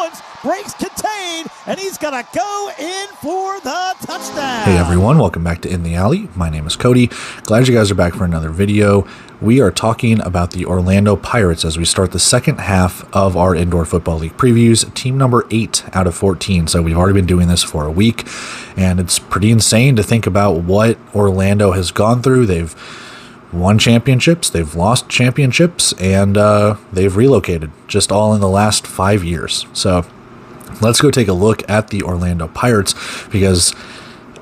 Owens breaks contain, and he's going to go in for the touchdown. Hey everyone, welcome back to In the Alley. My name is Cody. Glad you guys are back for another video. We are talking about the Orlando Pirates as we start the second half of our Indoor Football League previews. Team number 8 out of 14. So we've already been doing this for a week, and it's pretty insane to think about what Orlando has gone through. They've won championships, they've lost championships, and they've relocated, just all in the last 5 years. So let's go take a look at the Orlando Pirates, because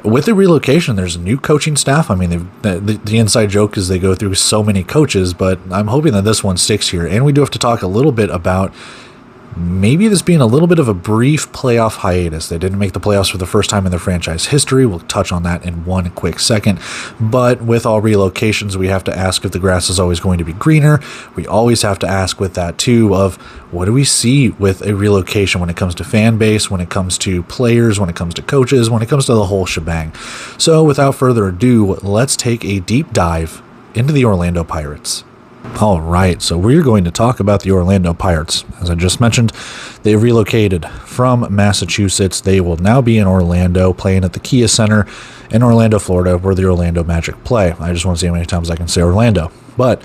with the relocation, there's a new coaching staff. I mean, the inside joke is they go through so many coaches, but I'm hoping that this one sticks here. And we do have to talk a little bit about maybe this being a little bit of a brief playoff hiatus. They didn't make the playoffs for the first time in their franchise history. We'll touch on that in one quick second. But with all relocations, we have to ask if the grass is always going to be greener. We always have to ask with that too of what do we see with a relocation when it comes to fan base, when it comes to players, when it comes to coaches, when it comes to the whole shebang. So without further ado, let's take a deep dive into the Orlando Pirates. All right, so we're going to talk about the Orlando Pirates. As I just mentioned, they relocated from Massachusetts. They will now be in Orlando, playing at the Kia Center in Orlando, Florida, where the Orlando Magic play. I just want to see how many times I can say Orlando. But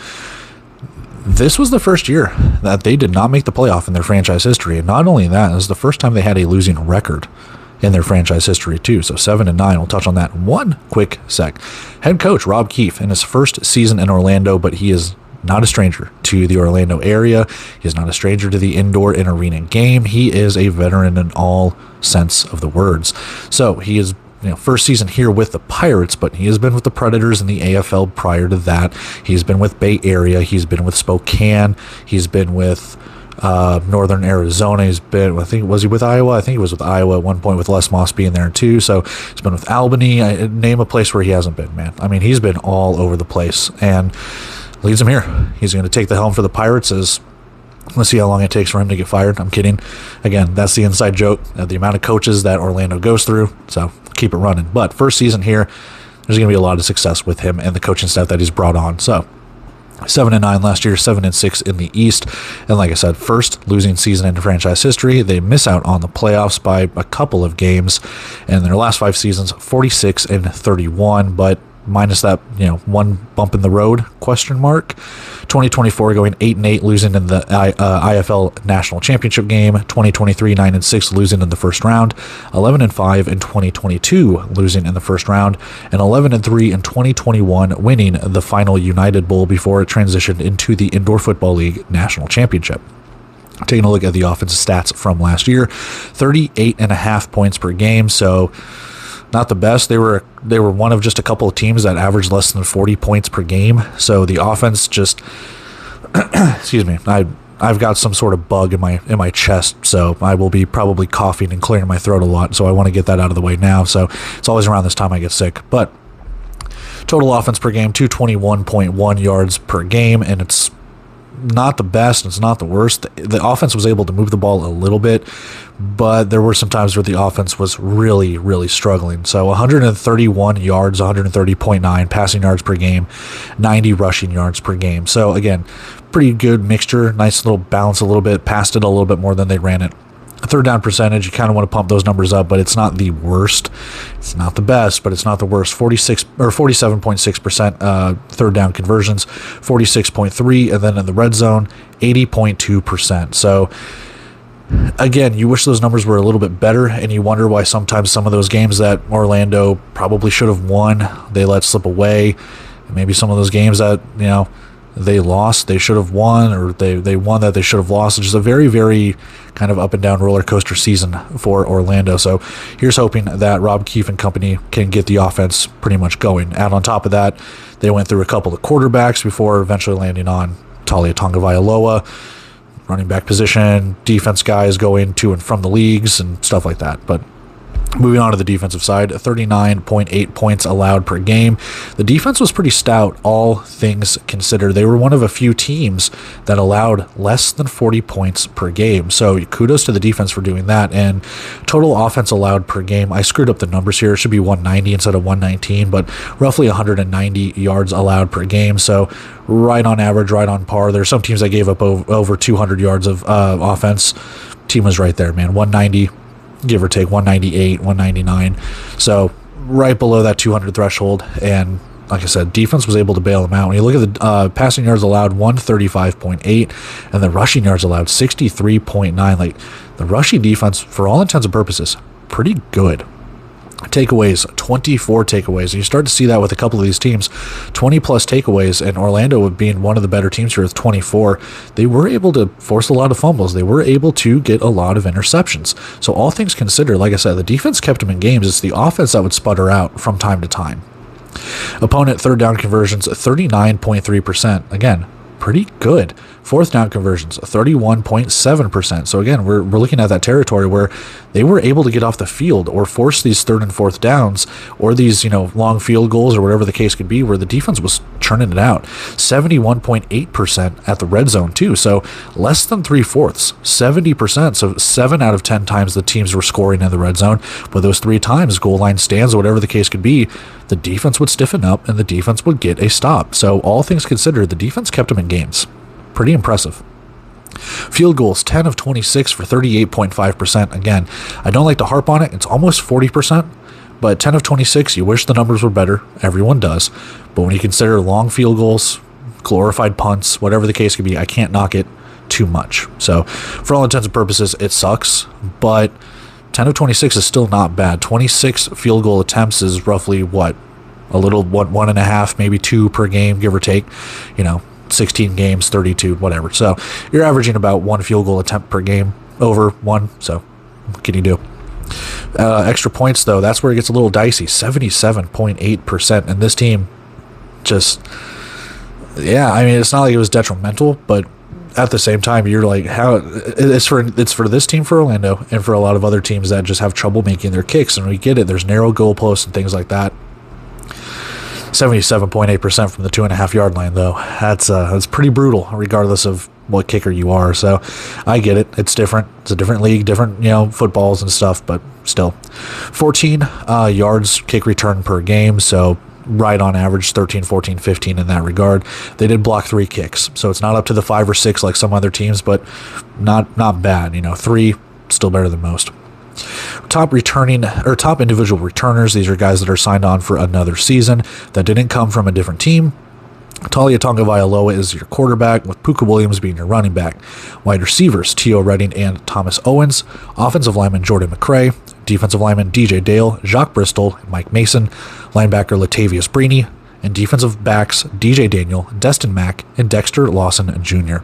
this was the first year that they did not make the playoff in their franchise history. And not only that, it was the first time they had a losing record in their franchise history too. So 7-9. We'll touch on that in one quick sec. Head coach Rob Keefe in his first season in Orlando, but he is not a stranger to the Orlando area. He is not a stranger to the indoor and arena game. He is a veteran in all sense of the words. So he is, first season here with the Pirates, but he has been with the Predators in the AFL prior to that. He's been with Bay Area. He's been with Spokane. He's been with Northern Arizona. He's been, was he with Iowa? I think he was with Iowa at one point, with Les Moss being there too. So he's been with Albany. Name a place where he hasn't been, man. I mean, he's been all over the place, and leads him here. He's going to take the helm for the Pirates. Let's see how long it takes for him to get fired. I'm kidding. Again, that's the inside joke, the amount of coaches that Orlando goes through. So keep it running. But first season here, there's going to be a lot of success with him and the coaching staff that he's brought on. So 7-9 last year, 7-6 in the East. And like I said, first losing season in franchise history. They miss out on the playoffs by a couple of games. And in their last 5 seasons, 46-31. But minus that, one bump in the road, question mark. 2024 going 8-8, losing in the IFL National Championship game. 2023 9-6, losing in the first round. 11-5 in 2022, losing in the first round, and 11-3 in 2021, winning the final United Bowl before it transitioned into the Indoor Football League National Championship. Taking a look at the offensive stats from last year, 38.5 points per game. So not the best. They were one of just a couple of teams that averaged less than 40 points per game. So the offense just excuse me, I've got some sort of bug in my chest, so I will be probably coughing and clearing my throat a lot. So I want to get that out of the way now. So it's always around this time I get sick. But total offense per game, 221.1 yards per game, and it's not the best, it's not the worst. The offense was able to move the ball a little bit, but there were some times where the offense was really, really struggling. So 131 yards, 130.9 passing yards per game, 90 rushing yards per game. So again, pretty good mixture, nice little balance a little bit, passed it a little bit more than they ran it. Third down percentage, you kind of want to pump those numbers up, but it's not the worst. It's not the best, but it's not the worst. 47.6% third down conversions, 46.3%, and then in the red zone, 80.2%. So again, you wish those numbers were a little bit better, and you wonder why sometimes some of those games that Orlando probably should have won, they let slip away. Maybe some of those games that, they lost, they should have won, or they won that they should have lost. It's just a very, very kind of up and down roller coaster season for Orlando. So here's hoping that Rob Keefe and company can get the offense pretty much going. And on top of that, they went through a couple of quarterbacks before eventually landing on Talia Tonga-Vailoa, running back position, defense guys going to and from the leagues and stuff like that. But Moving on to the defensive side, 39.8 points allowed per game. The defense was pretty stout, all things considered. They were one of a few teams that allowed less than 40 points per game. So kudos to the defense for doing that. And total offense allowed per game, I screwed up the numbers here. It should be 190 instead of 119, but roughly 190 yards allowed per game. So right on average, right on par. There's some teams that gave up over 200 yards of offense. Team was right there, man. 190. Give or take 198, 199. So right below that 200 threshold. And like I said, defense was able to bail them out. When you look at the passing yards allowed, 135.8, and the rushing yards allowed, 63.9. Like the rushing defense, for all intents and purposes, pretty good. Takeaways, 24 takeaways. And you start to see that with a couple of these teams, 20 plus takeaways, and Orlando being one of the better teams here with 24. They were able to force a lot of fumbles. They were able to get a lot of interceptions. So all things considered, like I said, the defense kept them in games. It's the offense that would sputter out from time to time. Opponent third down conversions, 39.3%. Again, pretty good. Fourth down conversions, 31.7%. So again, we're looking at that territory where they were able to get off the field or force these third and fourth downs or these, long field goals or whatever the case could be, where the defense was churning it out. 71.8% at the red zone too. So less than 3/4, 70%. So 7 out of 10 times the teams were scoring in the red zone, but those 3 times, goal line stands or whatever the case could be, the defense would stiffen up and the defense would get a stop. So all things considered, the defense kept them in games. Pretty impressive. Field goals, 10 of 26 for 38.5%. Again, I don't like to harp on it. It's almost 40%, but 10 of 26, you wish the numbers were better. Everyone does. But when you consider long field goals, glorified punts, whatever the case could be, I can't knock it too much. So for all intents and purposes, it sucks, but 10 of 26 is still not bad. 26 field goal attempts is roughly what? A little, 1.5, maybe 2 per game, give or take, 16 games, 32, whatever. So you're averaging about 1 field goal attempt per game, over 1. So what can you do? Extra points, though, that's where it gets a little dicey. 77.8%. And this team just, it's not like it was detrimental, but at the same time, you're like, how it's for this team, for Orlando, and for a lot of other teams that just have trouble making their kicks. And we get it. There's narrow goalposts and things like that. 77.8% from the 2.5 yard line, though. That's pretty brutal, regardless of what kicker you are. So I get it. It's different. It's a different league, different, footballs and stuff, but still. 14 yards kick return per game. So right on average, 13, 14, 15 in that regard. They did block 3 kicks. So it's not up to the 5 or 6 like some other teams, but not bad. 3, still better than most. Top individual returners. These are guys that are signed on for another season that didn't come from a different team. Talia Tagovailoa is your quarterback, with Puka Williams being your running back. Wide receivers, Tio Redding and Thomas Owens. Offensive lineman, Jordan McCray. Defensive lineman, DJ Dale, Jacques Bristol, and Mike Mason. Linebacker, Latavius Brini. And defensive backs, DJ Daniel, Destin Mack, and Dexter Lawson Jr.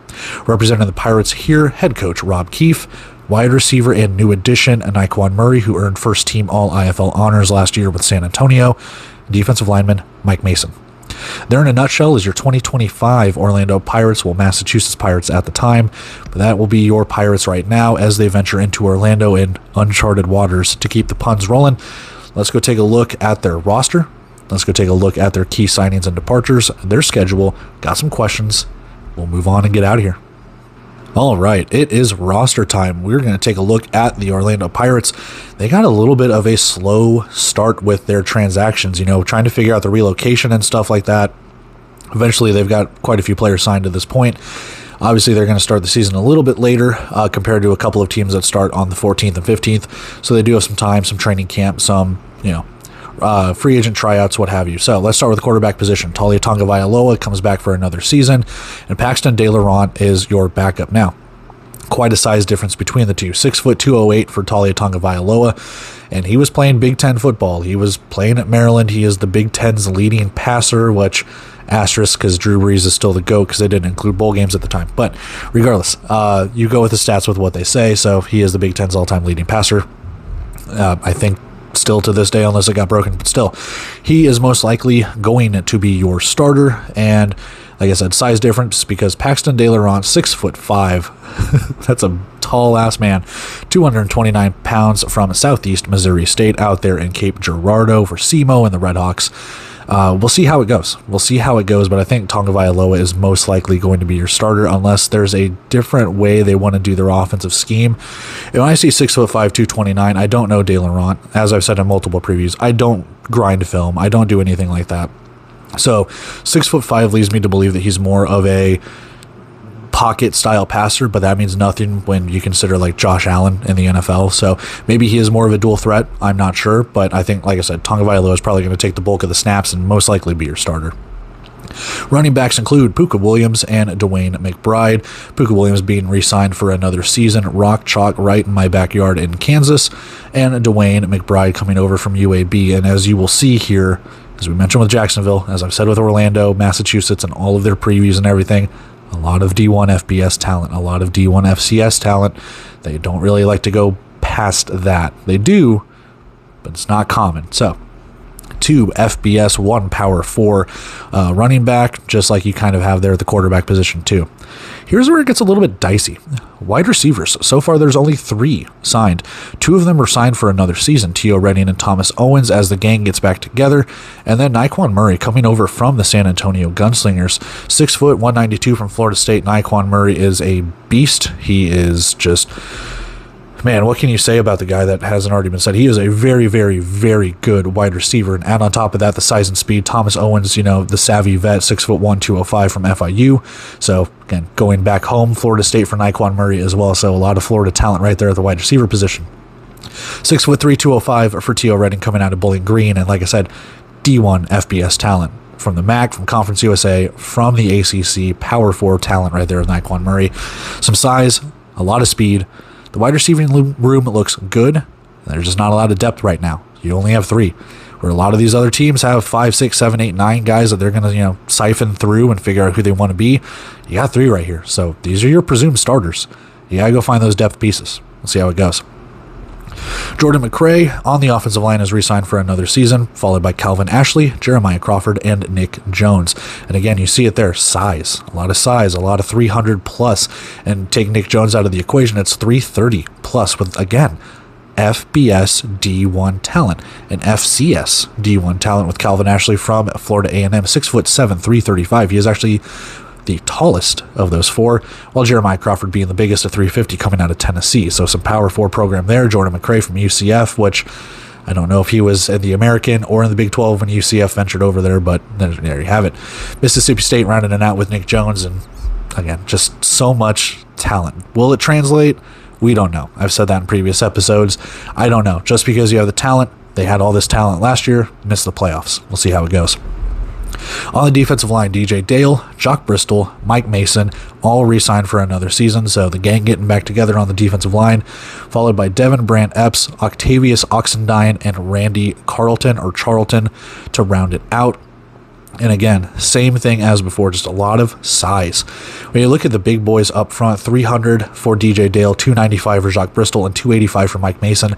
Representing the Pirates here, head coach Rob Keefe. Wide receiver and new addition, Naquan Murray, who earned first team All-IFL honors last year with San Antonio. Defensive lineman, Mike Mason. There in a nutshell is your 2025 Orlando Pirates, Massachusetts Pirates at the time, but that will be your Pirates right now as they venture into Orlando in uncharted waters. To keep the puns rolling, let's go take a look at their roster. Let's go take a look at their key signings and departures, their schedule. Got some questions. We'll move on and get out of here. All right, it is roster time. We're going to take a look at the Orlando Pirates. They got a little bit of a slow start with their transactions, trying to figure out the relocation and stuff like that. Eventually, they've got quite a few players signed to this point. Obviously, they're going to start the season a little bit later compared to a couple of teams that start on the 14th and 15th. So they do have some time, some training camp, some, free agent tryouts, what have you. So let's start with the quarterback position. Talia Tagovailoa comes back for another season, and Paxton De Laurent is your backup. Now, quite a size difference between the two. 6 foot 208 for Talia Tagovailoa, and he was playing Big Ten football. He was playing at Maryland. He is the Big Ten's leading passer, which asterisk because Drew Brees is still the GOAT because they didn't include bowl games at the time. But regardless, you go with the stats with what they say. So he is the Big Ten's all-time leading passer. I think still to this day, unless it got broken, but still, he is most likely going to be your starter, and Like I said, size difference because Paxton De Laurent, 6'5", that's a tall ass man, 229 pounds from Southeast Missouri State out there in Cape Girardeau for SEMO and the Redhawks. We'll see how it goes. But I think Tagovailoa is most likely going to be your starter unless there's a different way they want to do their offensive scheme. And when I see 6'5", 229, I don't know De Laurent. As I've said in multiple previews, I don't grind film. I don't do anything like that. So 6'5" leads me to believe that he's more of a pocket style passer, but that means nothing when you consider like Josh Allen in the NFL. So maybe he is more of a dual threat. I'm not sure, but I think, like I said, Tagovailoa is probably going to take the bulk of the snaps and most likely be your starter. Running backs include Puka Williams and Dwayne McBride. Puka Williams being re-signed for another season, rock chalk right in my backyard in Kansas, and Dwayne McBride coming over from UAB. And as you will see here, as we mentioned with Jacksonville, as I've said with Orlando, Massachusetts, and all of their previews and everything, a lot of D1 FBS talent, a lot of D1 FCS talent. They don't really like to go past that. They do, but it's not common. So, 2 FBS, 1 Power 4 running back, just like you kind of have there at the quarterback position too. Here's where it gets a little bit dicey. Wide receivers. So far, there's only 3 signed. 2 of them are signed for another season, Tio Redding and Thomas Owens, as the gang gets back together. And then Nyquan Murray coming over from the San Antonio Gunslingers. 6 foot, 192 from Florida State. Nyquan Murray is a beast. He is just... Man, what can you say about the guy that hasn't already been said? He is a very, very, very good wide receiver. And add on top of that, the size and speed. Thomas Owens, the savvy vet, 6'1", 205 from FIU. So, again, going back home, Florida State for Nyquan Murray as well. So, a lot of Florida talent right there at the wide receiver position. 6'3", 205 for Tio Redding coming out of Bowling Green. And like I said, D1 FBS talent from the MAC, from Conference USA, from the ACC, Power 4 talent right there with Nyquan Murray. Some size, a lot of speed. The wide receiving room looks good. There's just not a lot of depth right now. You only have 3. Where a lot of these other teams have 5, 6, 7, 8, 9 guys that they're going to, siphon through and figure out who they want to be. You got 3 right here. So these are your presumed starters. You got to go find those depth pieces. We'll see how it goes. Jordan McRae on the offensive line is re-signed for another season, followed by Calvin Ashley, Jeremiah Crawford, and Nick Jones. And again, you see it there, size, a lot of 300 plus. And take Nick Jones out of the equation, it's 330 plus with, again, FBS D1 talent and FCS D1 talent with Calvin Ashley from Florida A&M, 6'7", 335. He is actually the tallest of those 4, while Jeremiah Crawford being the biggest at 350 coming out of Tennessee. So some Power 4 program there. Jordan McRae from UCF, which I don't know if he was in the American or in the Big 12 when UCF ventured over there, but there you have it. Mississippi State rounding it out with Nick Jones, and again, just so much talent. Will it translate? We don't know. I've said that in previous episodes. I don't know. Just because you have the talent, they had all this talent last year, missed the playoffs. We'll see how it goes. On the defensive line, DJ Dale, Jock Bristol, Mike Mason, all re-signed for another season, so the gang getting back together on the defensive line, followed by Devin Brandt Epps, Octavius Oxendine, and Randy Charlton to round it out. And again, same thing as before, just a lot of size. When you look at the big boys up front, 300 for DJ Dale, 295 for Jock Bristol, and 285 for Mike Mason.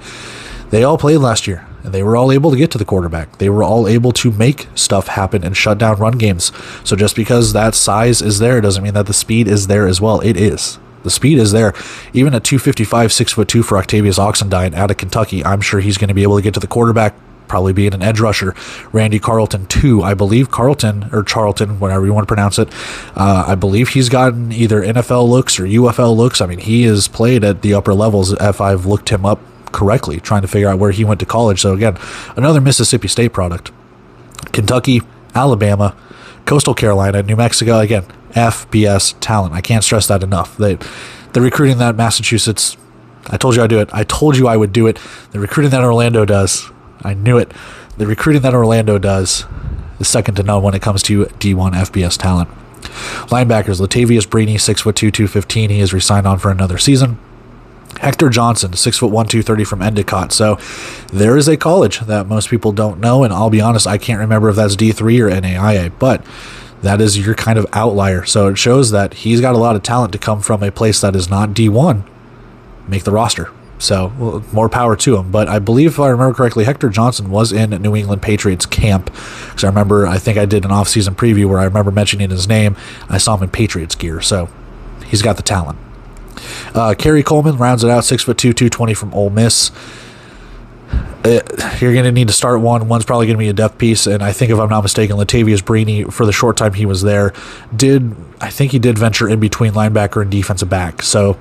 They all played last year, and they were all able to get to the quarterback. They were all able to make stuff happen and shut down run games. So just because that size is there doesn't mean that the speed is there as well. It is. The speed is there. Even at 255, 6'2" for Octavius Oxendine out of Kentucky, I'm sure he's going to be able to get to the quarterback, probably being an edge rusher. Randy Charlton, too. I believe Charlton, whatever you want to pronounce it, I believe he's gotten either NFL looks or UFL looks. I mean, he has played at the upper levels if I've looked him up correctly, trying to figure out where he went to college. So again, another Mississippi State product. Kentucky, Alabama, Coastal Carolina, New Mexico, again, FBS talent. I can't stress that enough. The recruiting that Massachusetts, I told you I'd do it. I told you I would do it. The recruiting that Orlando does, I knew it. The recruiting that Orlando does is second to none when it comes to D1 FBS talent. Linebackers, Latavius Brini, 6'2", 215. He is re-signed on for another season. Hector Johnson, 6'1", 230 from Endicott. So there is a college that most people don't know, and I'll be honest, I can't remember if that's D3 or NAIA, but that is your kind of outlier. So it shows that he's got a lot of talent to come from a place that is not D1, make the roster. So more power to him. But I believe, if I remember correctly, Hector Johnson was in New England Patriots camp. Because I think I did an off-season preview where I remember mentioning his name. I saw him in Patriots gear. So he's got the talent. Kerry Coleman rounds it out, 6'2", 220 from Ole Miss. You're going to need to start one. One's probably going to be a depth piece, and I think, if I'm not mistaken, Latavius Brini, for the short time he was there, I think he did venture in between linebacker and defensive back. So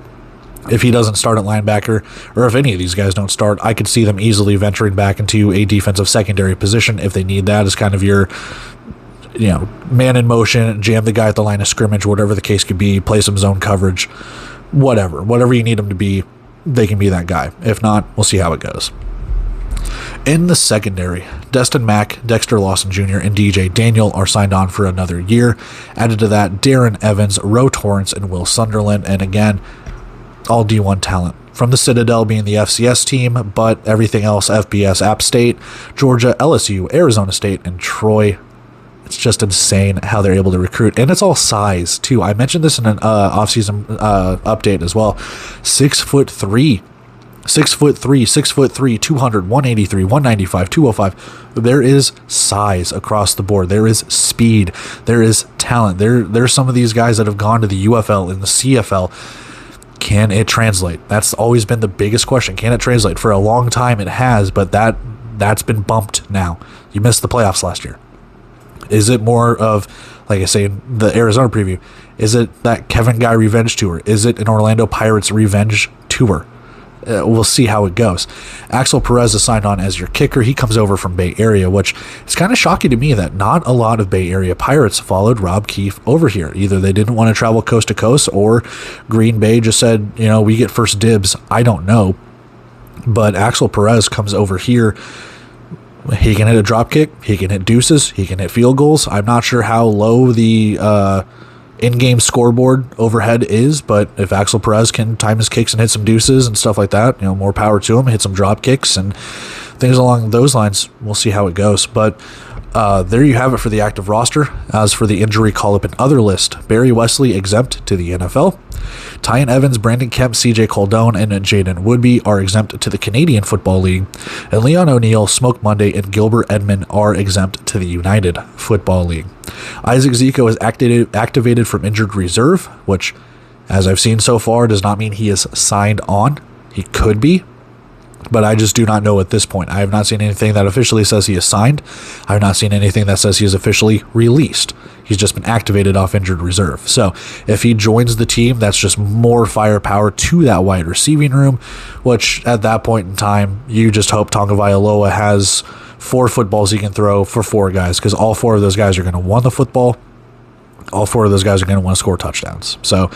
if he doesn't start at linebacker, or if any of these guys don't start, I could see them easily venturing back into a defensive secondary position if they need that as kind of your, man in motion, jam the guy at the line of scrimmage, whatever the case could be, play some zone coverage, whatever you need them to be, they can be that guy. If not, we'll see how it goes. In the secondary, Destin Mack, Dexter Lawson Jr., and DJ Daniel are signed on for another year. Added to that, Darren Evans, Roe Torrance, and Will Sunderland. And again, all D1 talent. From the Citadel being the FCS team, but everything else, FBS, App State, Georgia, LSU, Arizona State, and Troy. It's just insane how they're able to recruit. And it's all size, too. I mentioned this in an off-season update as well. 6'3". 6'3", 200, 183, 195, 205. There is size across the board. There is speed. There is talent. There's some of these guys that have gone to the UFL and the CFL. Can it translate? That's always been the biggest question. Can it translate? For a long time it has, but that's been bumped now. You missed the playoffs last year. Is it more of, like I say in the Arizona preview, is it that Kevin Guy revenge tour? Is it an Orlando Pirates revenge tour? We'll see how it goes. Axel Perez is signed on as your kicker. He comes over from Bay Area, which is kind of shocking to me that not a lot of Bay Area Pirates followed Rob Keefe over here. Either they didn't want to travel coast to coast, or Green Bay just said, we get first dibs. I don't know. But Axel Perez comes over here. He can hit a drop kick. He can hit deuces. He can hit field goals. I'm not sure how low the in-game scoreboard overhead is, but if Axel Perez can time his kicks and hit some deuces and stuff like that, more power to him. Hit some drop kicks and things along those lines. We'll see how it goes. But there you have it for the active roster. As for the injury call-up and other list, Barry Wesley exempt to the NFL. Tyan Evans, Brandon Kemp, CJ Coldone, and Jaden Woodby are exempt to the Canadian Football League. And Leon O'Neal, Smoke Monday, and Gilbert Edmond are exempt to the United Football League. Isaac Zico is activated from injured reserve, which, as I've seen so far, does not mean he is signed on. He could be, but I just do not know at this point. I have not seen anything that officially says he is signed. I have not seen anything that says he is officially released. He's just been activated off injured reserve. So if he joins the team, that's just more firepower to that wide receiving room, which at that point in time, you just hope Tonga Vailoa has 4 footballs he can throw for 4 guys, because all 4 of those guys are going to want the football. All 4 of those guys are going to want to score touchdowns. So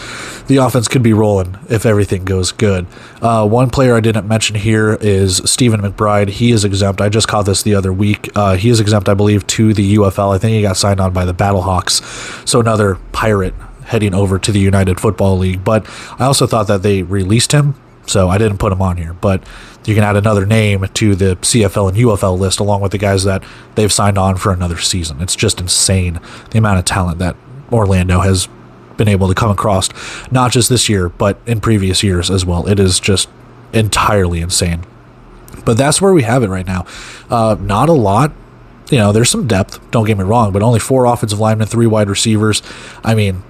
the offense could be rolling if everything goes good. One player I didn't mention here is Stephen McBride. He is exempt. I just caught this the other week. He is exempt, I believe, to the UFL. I think he got signed on by the Battlehawks. So another Pirate heading over to the United Football League. But I also thought that they released him, so I didn't put him on here. But you can add another name to the CFL and UFL list along with the guys that they've signed on for another season. It's just insane, the amount of talent that Orlando has been able to come across, not just this year, but in previous years as well. It is just entirely insane. But that's where we have it right now. Not a lot. There's some depth, don't get me wrong, but only 4 offensive linemen, 3 wide receivers. I mean,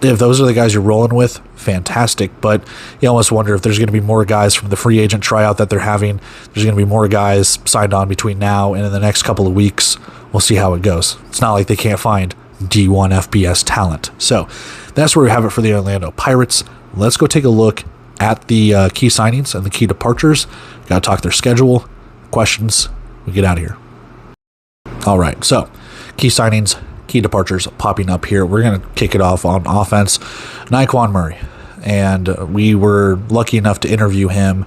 if those are the guys you're rolling with, fantastic. But you almost wonder if there's going to be more guys from the free agent tryout that they're having. There's going to be more guys signed on between now and in the next couple of weeks. We'll see how it goes. It's not like they can't find D1 FBS talent. So that's where we have it for the Orlando Pirates. Let's go take a look at the key signings and the key departures. Got to talk their schedule, questions. We get out of here. All right, so key signings, key departures popping up here. We're going to kick it off on offense. Nyquan Murray, and we were lucky enough to interview him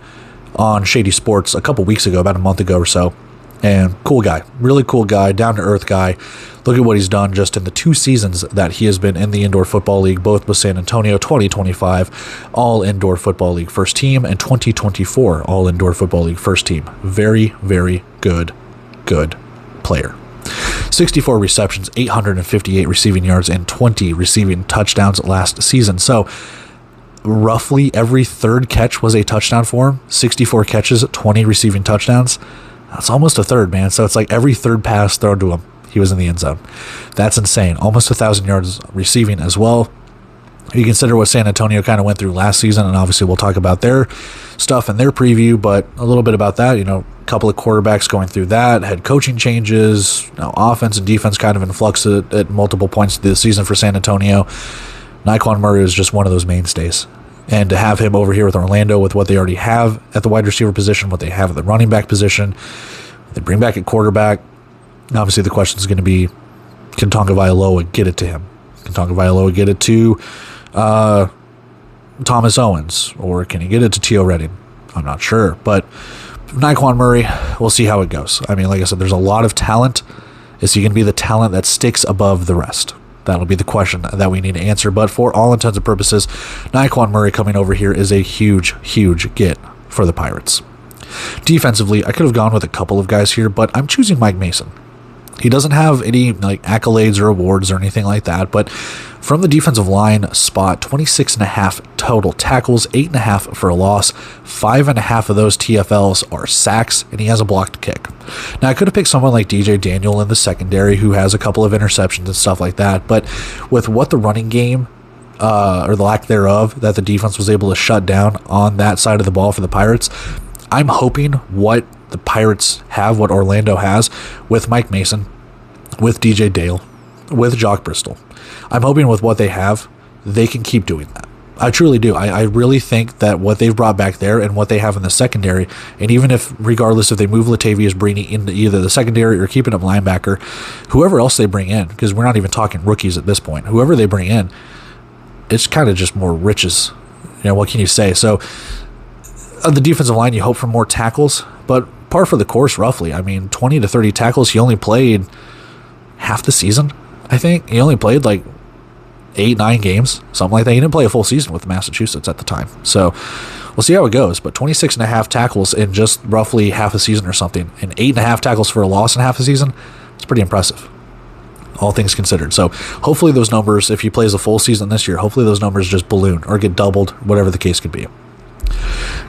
on Shady Sports a couple weeks ago, about a month ago or so. And cool guy, really cool guy, down-to-earth guy. Look at what he's done just in the 2 seasons that he has been in the Indoor Football League, both with San Antonio, 2025 All Indoor Football League First Team, and 2024 All Indoor Football League First Team. Very, very good player. 64 receptions, 858 receiving yards, and 20 receiving touchdowns last season. So roughly every third catch was a touchdown for him. 64 catches, 20 receiving touchdowns. That's almost a third, man. So it's like every third pass thrown to him, he was in the end zone. That's insane. Almost 1,000 yards receiving as well. You consider what San Antonio kind of went through last season, and obviously we'll talk about their stuff in their preview, but a little bit about that. A couple of quarterbacks going through that, head coaching changes, offense and defense kind of in flux at multiple points this season for San Antonio. Nyquan Murray is just one of those mainstays. And to have him over here with Orlando with what they already have at the wide receiver position, what they have at the running back position, they bring back at quarterback. Obviously, the question is going to be, can Tonga Vailoa get it to him? Can Tonga Vailoa get it to Thomas Owens? Or can he get it to Tio Redding? I'm not sure. But Nyquan Murray, we'll see how it goes. I mean, like I said, there's a lot of talent. Is he going to be the talent that sticks above the rest? That'll be the question that we need to answer. But for all intents and purposes, Nyquan Murray coming over here is a huge, huge get for the Pirates. Defensively, I could have gone with a couple of guys here, but I'm choosing Mike Mason. He doesn't have any accolades or awards or anything like that, but from the defensive line spot, 26.5 total tackles, 8.5 for a loss, 5.5 of those TFLs are sacks, and he has a blocked kick. Now, I could have picked someone like DJ Daniel in the secondary who has a couple of interceptions and stuff like that, but with what the running game, or the lack thereof, that the defense was able to shut down on that side of the ball for the Pirates, I'm hoping what the Pirates have, what Orlando has, with Mike Mason, with DJ Dale, with Jock Bristol. I'm hoping with what they have, they can keep doing that. I truly do. I really think that what they've brought back there and what they have in the secondary, and even if, regardless if they move Latavius Brini into either the secondary or keeping up linebacker, whoever else they bring in, because we're not even talking rookies at this point, whoever they bring in, it's kind of just more riches. What can you say? So, on the defensive line, you hope for more tackles, but par for the course, roughly. I mean, 20 to 30 tackles. He only played half the season, I think. He only played 8-9 games, something like that. He didn't play a full season with Massachusetts at the time. So we'll see how it goes. But 26.5 tackles in just roughly half a season or something, and 8.5 tackles for a loss in half a season, it's pretty impressive, all things considered. So hopefully those numbers, if he plays a full season this year, hopefully those numbers just balloon or get doubled, whatever the case could be.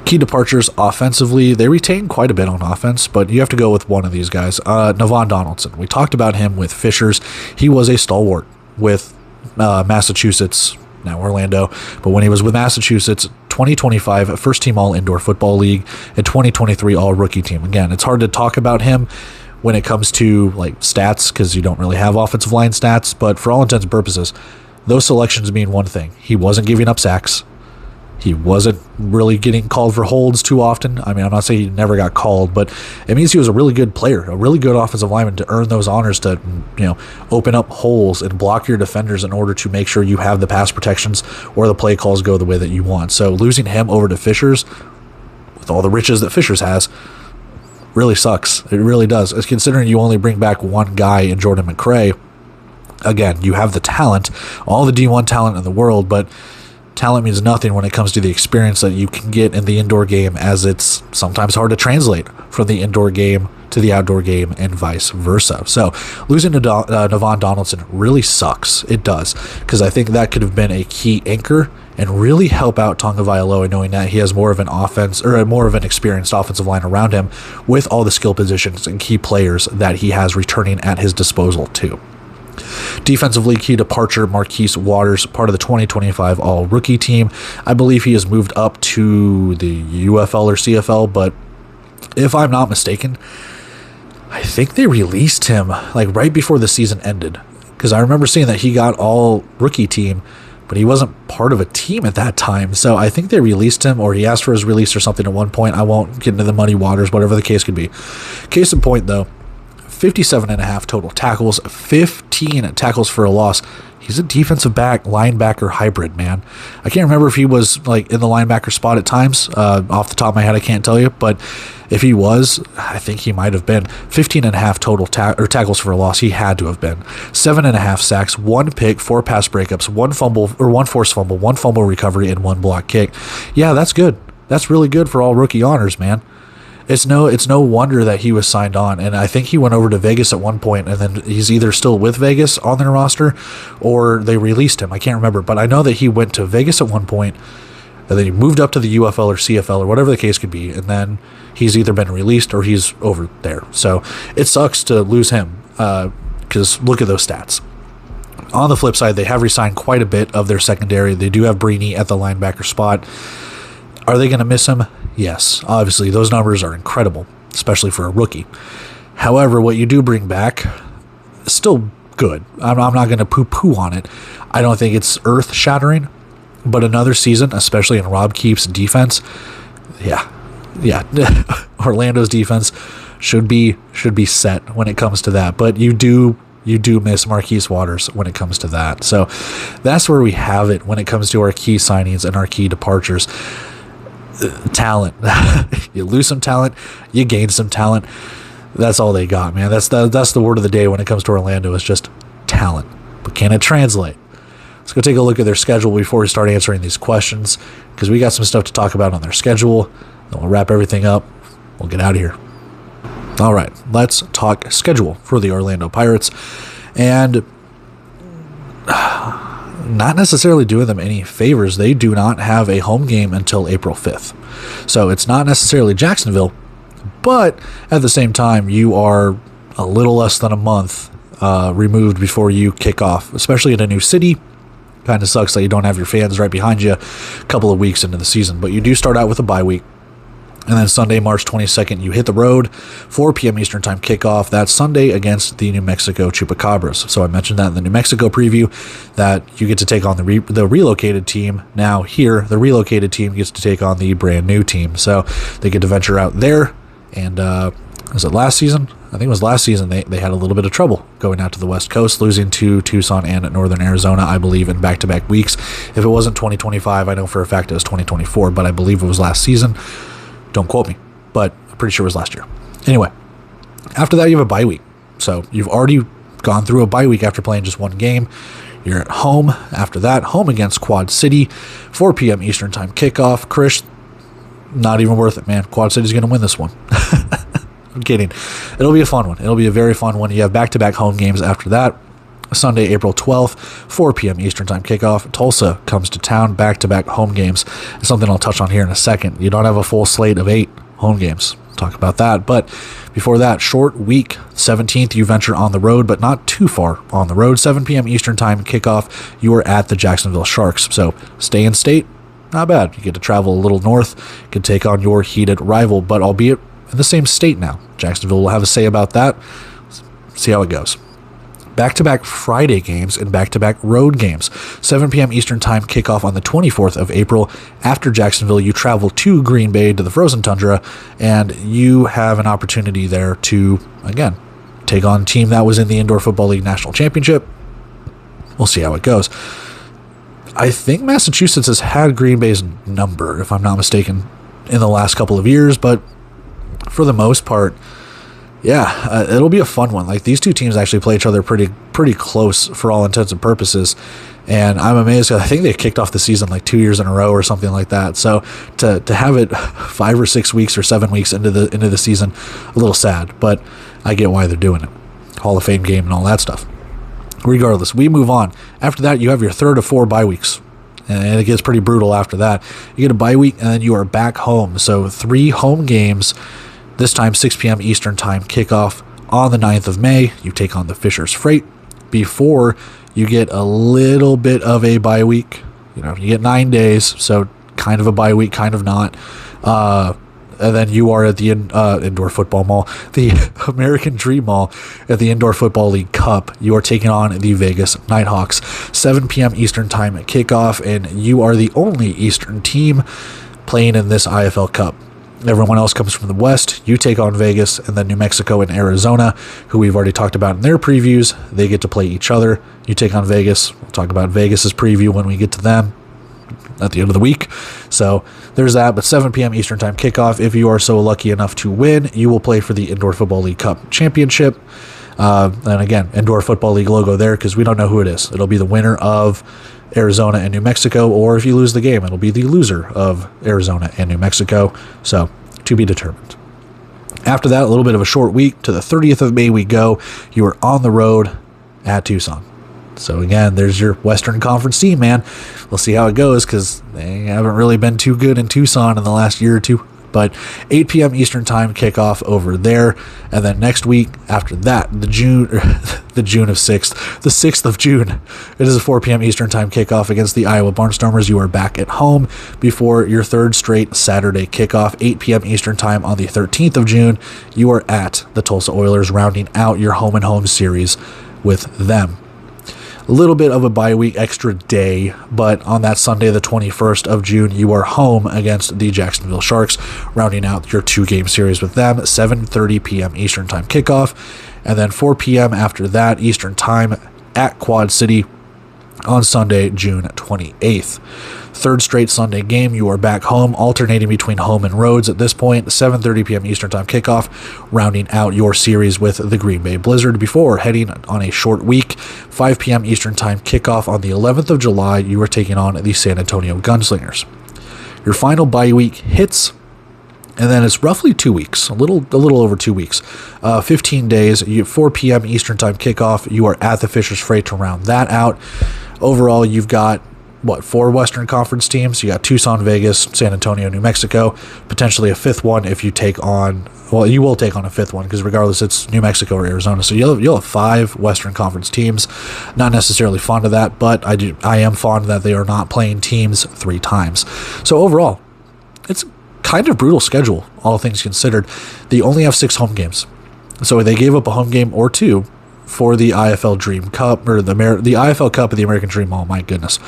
Key departures offensively, they retain quite a bit on offense, but you have to go with one of these guys. Navon Donaldson. We talked about him with Fishers. He was a stalwart with Massachusetts, now Orlando, but when he was with Massachusetts, 2025 first team all indoor football league and 2023 all rookie team. Again, it's hard to talk about him when it comes to stats because you don't really have offensive line stats, but for all intents and purposes, those selections mean one thing. He wasn't giving up sacks. He wasn't really getting called for holds too often. I mean, I'm not saying he never got called, but it means he was a really good player, a really good offensive lineman to earn those honors to, open up holes and block your defenders in order to make sure you have the pass protections or the play calls go the way that you want. So losing him over to Fishers, with all the riches that Fishers has, really sucks. It really does. As considering you only bring back one guy in Jordan McRae, again, you have the talent, all the D1 talent in the world, but talent means nothing when it comes to the experience that you can get in the indoor game, as it's sometimes hard to translate from the indoor game to the outdoor game and vice versa. So losing to Navon Donaldson really sucks. It does, because I think that could have been a key anchor and really help out Tonga Vailoa, knowing that he has more of an offense or more of an experienced offensive line around him with all the skill positions and key players that he has returning at his disposal too. Defensively, key departure, Marquise Waters, part of the 2025 all-rookie team. I believe he has moved up to the UFL or CFL, but if I'm not mistaken, I think they released him right before the season ended, because I remember seeing that he got all-rookie team, but he wasn't part of a team at that time. So I think they released him, or he asked for his release or something at one point. I won't get into the muddy waters, whatever the case could be. Case in point, though, 57.5 total tackles, 15 tackles for a loss. He's a defensive back, linebacker hybrid, man. I can't remember if he was in the linebacker spot at times. Off the top of my head, I can't tell you, but if he was, I think he might have been. 15.5 total tackles for a loss. He had to have been. 7.5 sacks, 1 pick, 4 pass breakups, 1 fumble or 1 forced fumble, 1 fumble recovery, and 1 block kick. Yeah, that's good. That's really good for all rookie honors, man. It's no wonder that he was signed on, and I think he went over to Vegas at one point, and then he's either still with Vegas on their roster or they released him. I can't remember, but I know that he went to Vegas at one point, and then he moved up to the UFL or CFL or whatever the case could be, and then he's either been released or he's over there. So it sucks to lose him, because look at those stats. On the flip side, they have re-signed quite a bit of their secondary. They do have Breeny at the linebacker spot. Are they going to miss him? Yes. Obviously, those numbers are incredible, especially for a rookie. However, what you do bring back is still good. I'm not going to poo-poo on it. I don't think it's earth-shattering, but another season, especially in Rob Keefe's defense, yeah, Orlando's defense should be set when it comes to that. But you do miss Marquise Waters when it comes to that. So that's where we have it when it comes to our key signings and our key departures. Talent. You lose some talent, you gain some talent. That's all they got, man. That's the word of the day when it comes to Orlando, is just talent. But can it translate? Let's go take a look at their schedule before we start answering these questions, because we got some stuff to talk about on their schedule. Then we'll wrap everything up. We'll get out of here. All right, let's talk schedule for the Orlando Pirates. And not necessarily doing them any favors. They do not have a home game until April 5th. So it's not necessarily Jacksonville, but at the same time, you are a little less than a month removed before you kick off, especially in a new city. Kind of sucks that you don't have your fans right behind you a couple of weeks into the season, but you do start out with a bye week. And then Sunday, March 22nd, you hit the road, 4 p.m. Eastern Time kickoff. That's Sunday against the New Mexico Chupacabras. So I mentioned that in the New Mexico preview, that you get to take on the relocated team. Now here, the relocated team gets to take on the brand new team. So they get to venture out there. And was it last season? I think it was last season they had a little bit of trouble going out to the West Coast, losing to Tucson and Northern Arizona, I believe, in back-to-back weeks. If it wasn't 2025, I know for a fact it was 2024, but I believe it was last season. Don't quote me, but I'm pretty sure it was last year. Anyway, after that, you have a bye week. So you've already gone through a bye week after playing just one game. You're at home. After that, home against Quad City, 4 p.m. Eastern Time kickoff. Chris, not even worth it, man. Quad City's going to win this one. I'm kidding. It'll be a fun one. It'll be a very fun one. You have back-to-back home games after that. Sunday, April 12th, 4 p.m. Eastern Time kickoff. Tulsa comes to town, back-to-back home games. It's something I'll touch on here in a second. You don't have a full slate of 8 home games. Talk about that. But before that, short week, 17th, you venture on the road, but not too far on the road. 7 p.m. Eastern Time kickoff. You are at the Jacksonville Sharks. So stay in state, not bad. You get to travel a little north, can take on your heated rival, but albeit in the same state now. Jacksonville will have a say about that. See how it goes. Back-to-back Friday games and back-to-back road games. 7 p.m. Eastern Time kickoff on the 24th of April. After Jacksonville, you travel to Green Bay to the Frozen Tundra, and you have an opportunity there to, again, take on a team that was in the Indoor Football League National Championship. We'll see how it goes. I think Massachusetts has had Green Bay's number, if I'm not mistaken, in the last couple of years, but for the most part, yeah, it'll be a fun one. Like, these two teams actually play each other pretty close for all intents and purposes, and I'm amazed. I think they kicked off the season like 2 years in a row or something like that. So to have it 5 or 6 weeks or 7 weeks into the season, a little sad, but I get why they're doing it. Hall of Fame game and all that stuff. Regardless, we move on. After that, you have your third of 4 bye weeks, and it gets pretty brutal after that. You get a bye week, and then you are back home. So 3 home games. This time, 6 p.m. Eastern Time kickoff on the 9th of May. You take on the Fisher's Freight before you get a little bit of a bye week. You get 9 days, so kind of a bye week, kind of not. And then you are at the Indoor Football Mall, the American Dream Mall at the Indoor Football League Cup. You are taking on the Vegas Nighthawks. 7 p.m. Eastern Time kickoff, and you are the only Eastern team playing in this IFL Cup. Everyone else comes from the West. You take on Vegas, and then New Mexico and Arizona, who we've already talked about in their previews. They get to play each other. You take on Vegas. We'll talk about Vegas's preview when we get to them at the end of the week. So there's that. But 7 p.m. Eastern Time kickoff. If you are so lucky enough to win, you will play for the Indoor Football League Cup Championship. And again, Indoor Football League logo there, because we don't know who it is. It'll be the winner of Arizona and New Mexico, or if you lose the game, it'll be the loser of Arizona and New Mexico. So, to be determined. After that, a little bit of a short week. To the 30th of May we go. You are on the road at Tucson. So again, there's your Western Conference team, man. We'll see how it goes because they haven't really been too good in Tucson in the last year or two. But 8 p.m. Eastern time kickoff over there. And then next week after that, the 6th of June, it is a 4 p.m. Eastern time kickoff against the Iowa Barnstormers. You are back at home before your third straight Saturday kickoff, 8 p.m. Eastern time on the 13th of June. You are at the Tulsa Oilers, rounding out your home and home series with them. A little bit of a bye week extra day, but on that Sunday, the 21st of June, you are home against the Jacksonville Sharks, rounding out your 2-game series with them, 7:30 p.m. Eastern time kickoff, and then 4 p.m. after that Eastern time at Quad City on Sunday, June 28th. Third straight Sunday game, you are back home, alternating between home and roads at this point, 7:30 p.m. Eastern time kickoff, rounding out your series with the Green Bay Blizzard before heading on a short week, 5 p.m. Eastern time kickoff on the 11th of July, you are taking on the San Antonio Gunslingers. Your final bye week hits, and then it's roughly 2 weeks, a little over 2 weeks, 15 days, 4 p.m. Eastern time kickoff, you are at the Fisher's Freight to round that out. Overall, you've got 4 Western Conference teams. You got Tucson, Vegas, San Antonio, New Mexico, potentially a 5th one if you take on, well, you will take on a 5th one because regardless it's New Mexico or Arizona. So you'll have 5 Western Conference teams. Not necessarily fond of that, but I am fond that they are not playing teams 3 times. So overall, it's kind of brutal schedule, all things considered. They only have 6 home games. So they gave up a home game or 2 for the IFL Dream Cup, or the IFL Cup of the American Dream. Oh my goodness.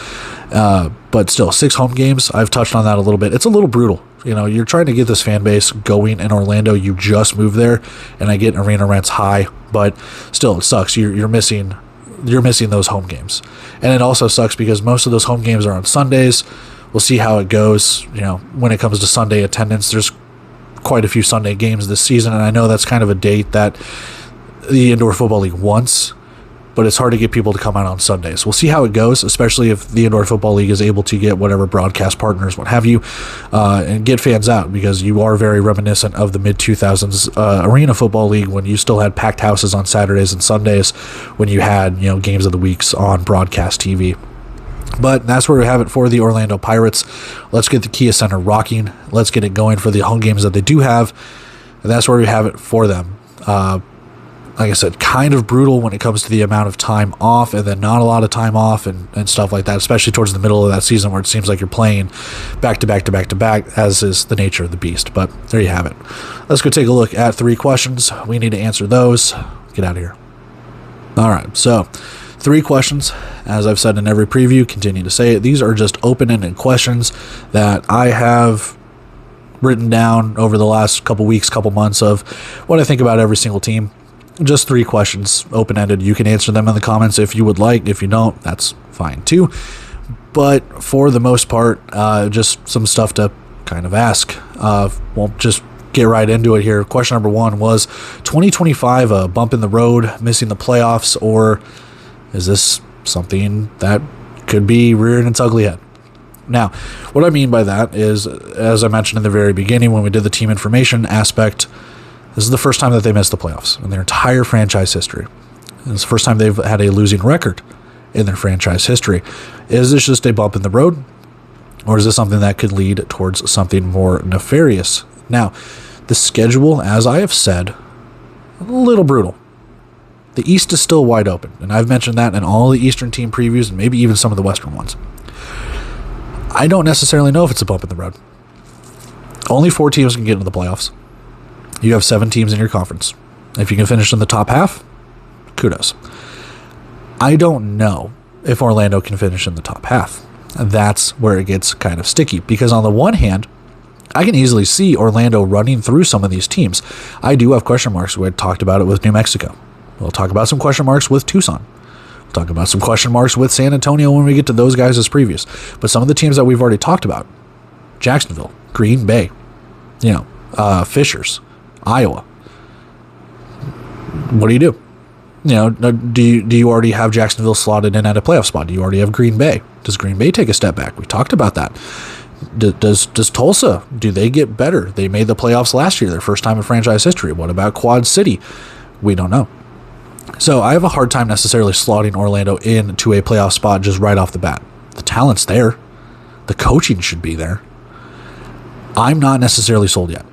But still, 6 home games. I've touched on that a little bit. It's a little brutal. You know, you're trying to get this fan base going in Orlando. You just moved there, and I get arena rents high, but still, it sucks. You're missing those home games. And it also sucks because most of those home games are on Sundays. We'll see how it goes. You know, when it comes to Sunday attendance, there's quite a few Sunday games this season, and I know that's kind of a date that the Indoor Football League wants, but it's hard to get people to come out on Sundays. We'll see how it goes, especially if the Indoor Football League is able to get whatever broadcast partners, what have you, and get fans out, because you are very reminiscent of the mid-2000s Arena Football League when you still had packed houses on Saturdays and Sundays when you had, you know, games of the weeks on broadcast TV. But that's where we have it for the Orlando Pirates. Let's get the Kia Center rocking. Let's get it going for the home games that they do have. And that's where we have it for them. Like I said, kind of brutal when it comes to the amount of time off, and then not a lot of time off and stuff like that, especially towards the middle of that season where it seems like you're playing back to back to back to back, as is the nature of the beast. But there you have it. Let's go take a look at 3 questions. We need to answer those. Get out of here. All right, so 3 questions. As I've said in every preview, continue to say it. These are just open-ended questions that I have written down over the last couple weeks, couple months of what I think about every single team. Just 3 questions, open-ended. You can answer them in the comments if you would like. If you don't, that's fine too. But for the most part, just some stuff to kind of ask. We'll just get right into it here. Question number 1 was 2025 a bump in the road, missing the playoffs, or is this something that could be rearing its ugly head? Now, what I mean by that is, as I mentioned in the very beginning when we did the team information aspect, this is the first time that they missed the playoffs in their entire franchise history. It's the first time they've had a losing record in their franchise history. Is this just a bump in the road, or is this something that could lead towards something more nefarious? Now, the schedule, as I have said, a little brutal. The East is still wide open, and I've mentioned that in all the Eastern team previews and maybe even some of the Western ones. I don't necessarily know if it's a bump in the road. Only 4 teams can get into the playoffs. You have 7 teams in your conference. If you can finish in the top half, kudos. I don't know if Orlando can finish in the top half. And that's where it gets kind of sticky, because on the one hand, I can easily see Orlando running through some of these teams. I do have question marks. We had talked about it with New Mexico. We'll talk about some question marks with Tucson. We'll talk about some question marks with San Antonio when we get to those guys as previews. But some of the teams that we've already talked about, Jacksonville, Green Bay, Fishers, Iowa. What do? Do you already have Jacksonville slotted in at a playoff spot? Do you already have Green Bay? Does Green Bay take a step back? We talked about that. Does Tulsa, do they get better? They made the playoffs last year, their first time in franchise history. What about Quad City? We don't know. So I have a hard time necessarily slotting Orlando into a playoff spot just right off the bat. The talent's there. The coaching should be there. I'm not necessarily sold yet.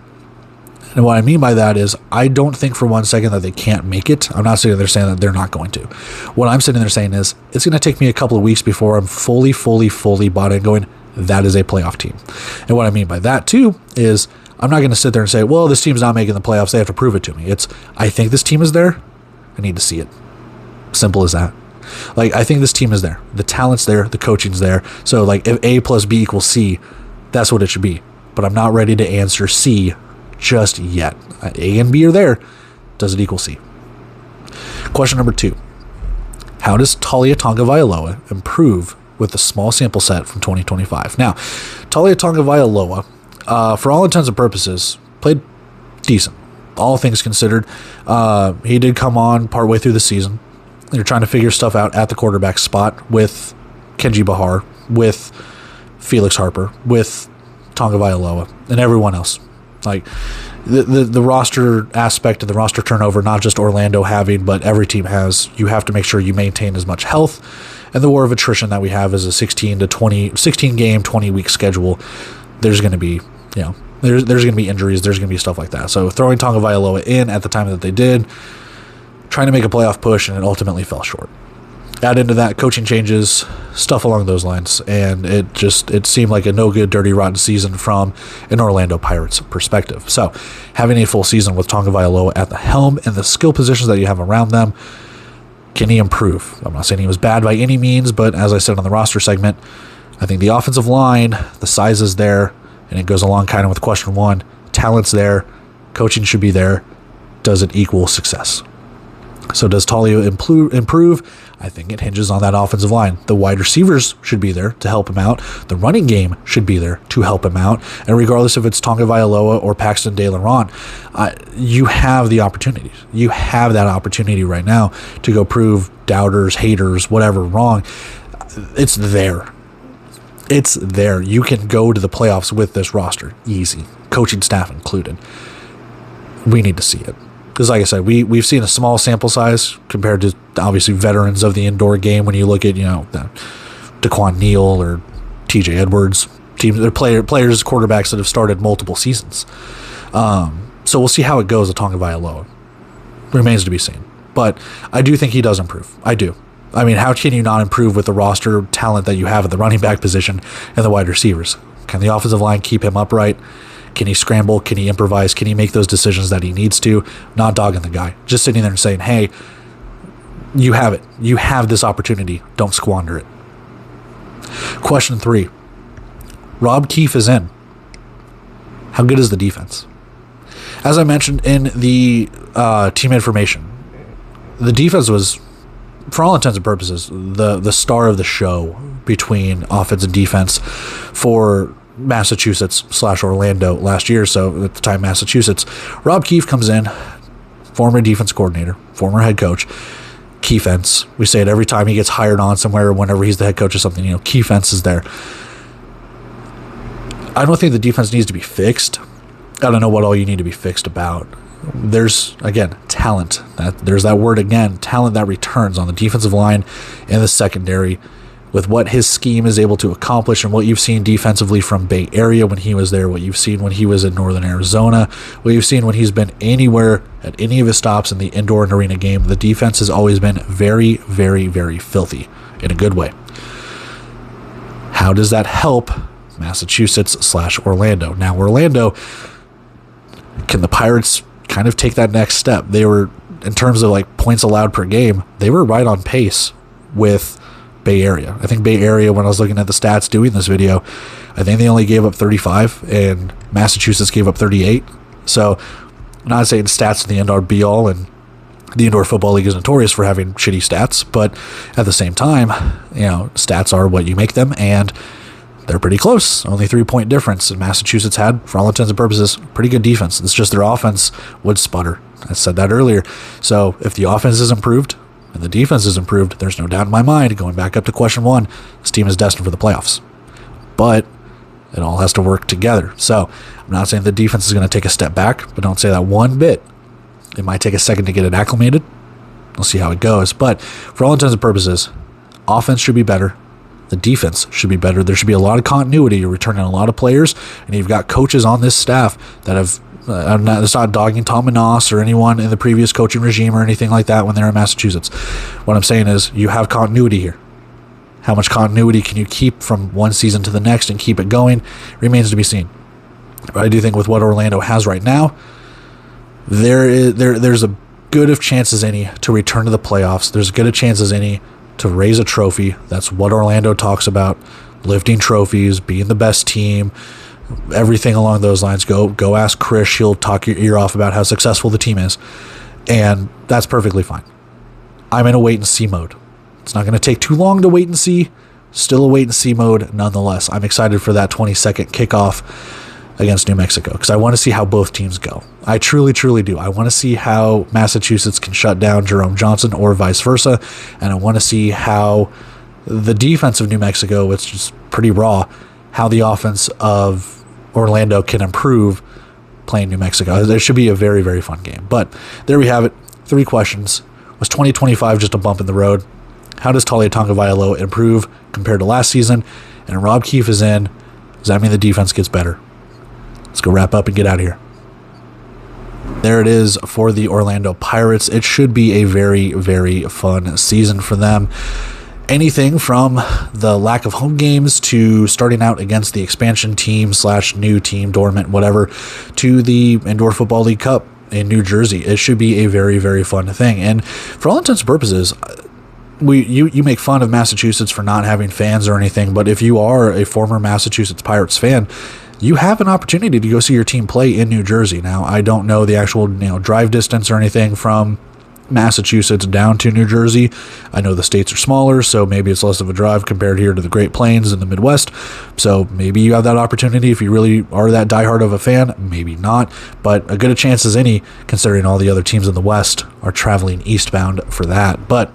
And what I mean by that is I don't think for 1 second that they can't make it. I'm not sitting there saying that they're not going to. What I'm sitting there saying is it's going to take me a couple of weeks before I'm fully bought in going, that is a playoff team. And what I mean by that too is I'm not going to sit there and say, well, this team's not making the playoffs. They have to prove it to me. It's, I think this team is there. I need to see it. Simple as that. Like, I think this team is there. The talent's there. The coaching's there. So like if A plus B equals C, that's what it should be. But I'm not ready to answer C just yet. A and B are there. Does it equal C? Question number 2. How does Taulia Tagovailoa improve with the small sample set from 2025? Now, Taulia Tagovailoa, for all intents and purposes, played decent. All things considered. He did come on partway through the season. They're trying to figure stuff out at the quarterback spot with Kenji Bahar, with Felix Harper, with Tagovailoa, and everyone else. Like the roster aspect and the roster turnover, not just Orlando having, but every team has. You have to make sure you maintain as much health. And the war of attrition that we have is a 16 game, 20-week schedule. There's going to be, there's going to be injuries. There's going to be stuff like that. So throwing Tagovailoa in at the time that they did, trying to make a playoff push, and it ultimately fell short. Add into that coaching changes, stuff along those lines, and it seemed like a no good, dirty, rotten season from an Orlando Pirates perspective. So having a full season with Tagovailoa at the helm and the skill positions that you have around them, can he improve? I'm not saying he was bad by any means, but as I said on the roster segment, I think the offensive line, the size is there, and it goes along kind of with question 1. Talent's there, coaching should be there. Does it equal success? So does Taulia improve? I think it hinges on that offensive line. The wide receivers should be there to help him out. The running game should be there to help him out. And regardless if it's Tagovailoa or Paxton De Leon, you have the opportunities. You have that opportunity right now to go prove doubters, haters, whatever wrong. It's there. It's there. You can go to the playoffs with this roster. Easy. Coaching staff included. We need to see it. Because like I said, we've seen a small sample size compared to obviously veterans of the indoor game. When you look at, DeQuan Neal or TJ Edwards, they're players, quarterbacks that have started multiple seasons. So we'll see how it goes with Tagovailoa. Remains to be seen. But I do think he does improve. I do. I mean, how can you not improve with the roster talent that you have at the running back position and the wide receivers? Can the offensive line keep him upright? Can he scramble? Can he improvise? Can he make those decisions that he needs to? Not dogging the guy. Just sitting there and saying, hey, you have it. You have this opportunity. Don't squander it. Question 3. Rob Keefe is in. How good is the defense? As I mentioned in the team information, the defense was, for all intents and purposes, the star of the show between offense and defense for Massachusetts / Orlando last year. So at the time, Massachusetts. Rob Keefe comes in, former defense coordinator, former head coach. Keefence. We say it every time he gets hired on somewhere, whenever he's the head coach or something, Keefence is there. I don't think the defense needs to be fixed. I don't know what all you need to be fixed about. There's, again, talent. There's that word again, talent that returns on the defensive line and the secondary with what his scheme is able to accomplish and what you've seen defensively from Bay Area when he was there, what you've seen when he was in Northern Arizona, what you've seen when he's been anywhere at any of his stops in the indoor and arena game. The defense has always been very, very, very filthy in a good way. How does that help Massachusetts / Orlando? Now, Orlando, can the Pirates kind of take that next step? They were, in terms of like points allowed per game, they were right on pace with Bay Area. I think Bay Area, when I was looking at the stats doing this video, I think they only gave up 35 and Massachusetts gave up 38. So I'm not saying stats in the end are be all, and the Indoor Football League is notorious for having shitty stats, but at the same time, stats are what you make them, and they're pretty close. Only 3-point difference. And Massachusetts had, for all intents and purposes, pretty good defense. It's just their offense would sputter. I said that earlier. So if the offense is improved and the defense is improved, there's no doubt in my mind, going back up to question 1, this team is destined for the playoffs. But it all has to work together. So I'm not saying the defense is going to take a step back, but don't say that one bit. It might take a second to get it acclimated. We'll see how it goes. But for all intents and purposes, offense should be better. The defense should be better. There should be a lot of continuity. You're returning a lot of players, and you've got coaches on this staff that have. It's not dogging Tom Manass or anyone in the previous coaching regime or anything like that when they're in Massachusetts. What I'm saying is you have continuity here. How much continuity can you keep from one season to the next and keep it going remains to be seen. But I do think with what Orlando has right now, there's a good of chance as any to return to the playoffs. There's as good a chance as any to raise a trophy. That's what Orlando talks about, lifting trophies, being the best team, everything along those lines. Go ask Chris. He'll talk your ear off about how successful the team is, and that's perfectly fine. I'm in a wait-and-see mode. It's not going to take too long to wait and see. Still a wait-and-see mode nonetheless. I'm excited for that 20-second kickoff against New Mexico because I want to see how both teams go. I truly, truly do. I want to see how Massachusetts can shut down Jerome Johnson or vice versa, and I want to see how the defense of New Mexico, which is pretty raw, how the offense of Orlando can improve playing New Mexico. It should be a very, very fun game. But there we have it. 3 questions. Was 2025 just a bump in the road? How does Taulia Tagovailoa improve compared to last season? And Rob Keefe is in. Does that mean the defense gets better? Let's go wrap up and get out of here. There it is for the Orlando Pirates. It should be a very, very fun season for them. Anything from the lack of home games to starting out against the expansion team / new team, dormant, whatever, to the Indoor Football League Cup in New Jersey. It should be a very, very fun thing. And for all intents and purposes, you make fun of Massachusetts for not having fans or anything, but if you are a former Massachusetts Pirates fan, you have an opportunity to go see your team play in New Jersey. Now, I don't know the actual drive distance or anything from Massachusetts down to New Jersey. I know the states are smaller, so maybe it's less of a drive compared here to the Great Plains and the Midwest. So maybe you have that opportunity if you really are that diehard of a fan. Maybe not, but a good a chance as any, considering all the other teams in the West are traveling eastbound for that. But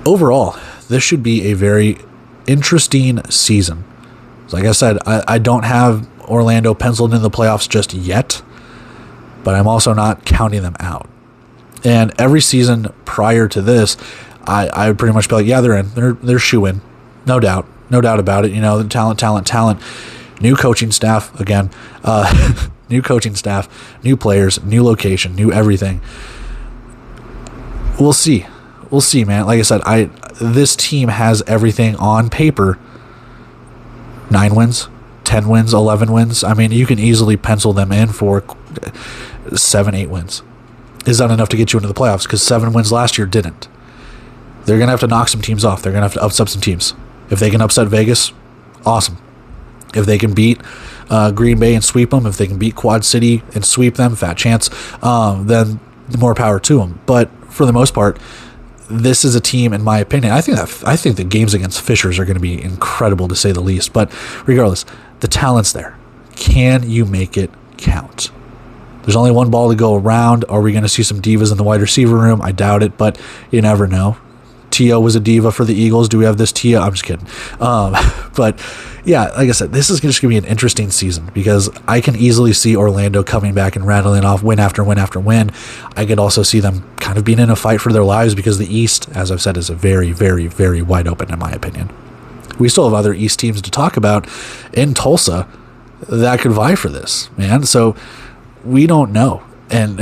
overall, this should be a very interesting season. Like I said, I don't have Orlando penciled in the playoffs just yet, but I'm also not counting them out. And every season prior to this, I would pretty much be like, yeah, they're in. They're shoe-in. No doubt about it. The talent. New coaching staff, again. New coaching staff, new players, new location, new everything. We'll see, man. Like I said, this team has everything on paper. 9 wins, 10 wins, 11 wins. I mean, you can easily pencil them in for 7, 8 wins. Is that enough to get you into the playoffs? Because 7 wins last year didn't. They're going to have to knock some teams off. They're going to have to upset some teams. If they can upset Vegas, awesome. If they can beat Green Bay and sweep them, if they can beat Quad City and sweep them, fat chance, then more power to them. But for the most part, this is a team, in my opinion, I think the games against Fishers are going to be incredible, to say the least. But regardless, the talent's there. Can you make it count? There's only one ball to go around. Are we going to see some divas in the wide receiver room? I doubt it, but you never know. T.O. was a diva for the Eagles. Do we have this T.O.? I'm just kidding. But yeah, like I said, this is just going to be an interesting season because I can easily see Orlando coming back and rattling off win after win after win. I could also see them kind of being in a fight for their lives because the East, as I've said, is a very, very, very wide open in my opinion. We still have other East teams to talk about in Tulsa that could vie for this, man. So we don't know. And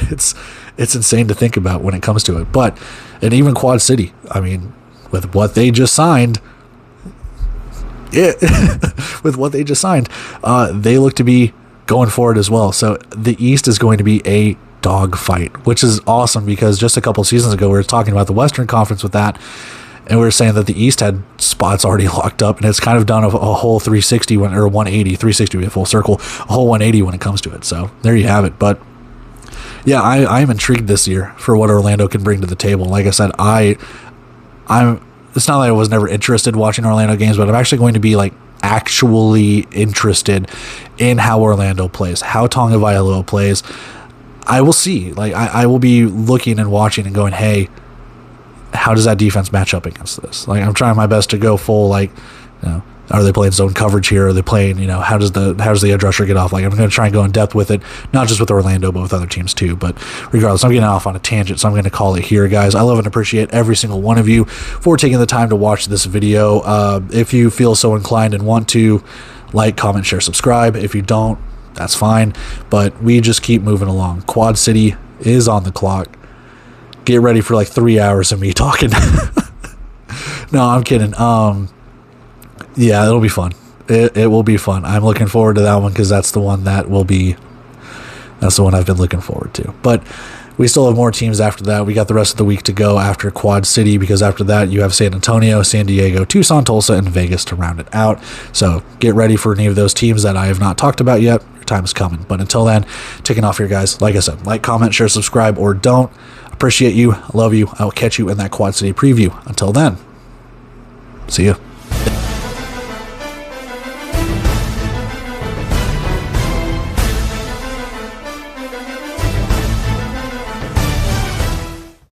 it's insane to think about when it comes to it. But, and even Quad City, I mean, with what they just signed, they look to be going forward as well. So the East is going to be a dogfight, which is awesome because just a couple seasons ago, we were talking about the Western Conference with that, and we were saying that the East had spots already locked up, and it's kind of done a whole 360 or 180, 360 would be a full circle, a whole 180 when it comes to it. So there you have it. But yeah, I'm intrigued this year for what Orlando can bring to the table. Like I said, it's not that I was never interested watching Orlando games, but I'm actually going to be actually interested in how Orlando plays, how Tagovailoa plays. I will see. I will be looking and watching and going, hey, how does that defense match up against this? I'm trying my best to go full Are they playing zone coverage here? Are they playing, how does the edge rusher get off? Like, I'm going to try and go in depth with it, not just with Orlando, but with other teams too. But regardless, I'm getting off on a tangent, so I'm going to call it here, guys. I love and appreciate every single one of you for taking the time to watch this video. If you feel so inclined and want to, like, comment, share, subscribe. If you don't, that's fine. But we just keep moving along. Quad City is on the clock. Get ready for like 3 hours of me talking. No, I'm kidding. Yeah, it'll be fun. It will be fun. I'm looking forward to that one because that's the one I've been looking forward to. But we still have more teams after that. We got the rest of the week to go after Quad City, because after that you have San Antonio, San Diego, Tucson, Tulsa, and Vegas to round it out. So get ready for any of those teams that I have not talked about yet. Your time is coming. But until then, taking off here, guys. Like I said, like, comment, share, subscribe, or don't. Appreciate you. Love you. I will catch you in that Quad City preview. Until then, see ya.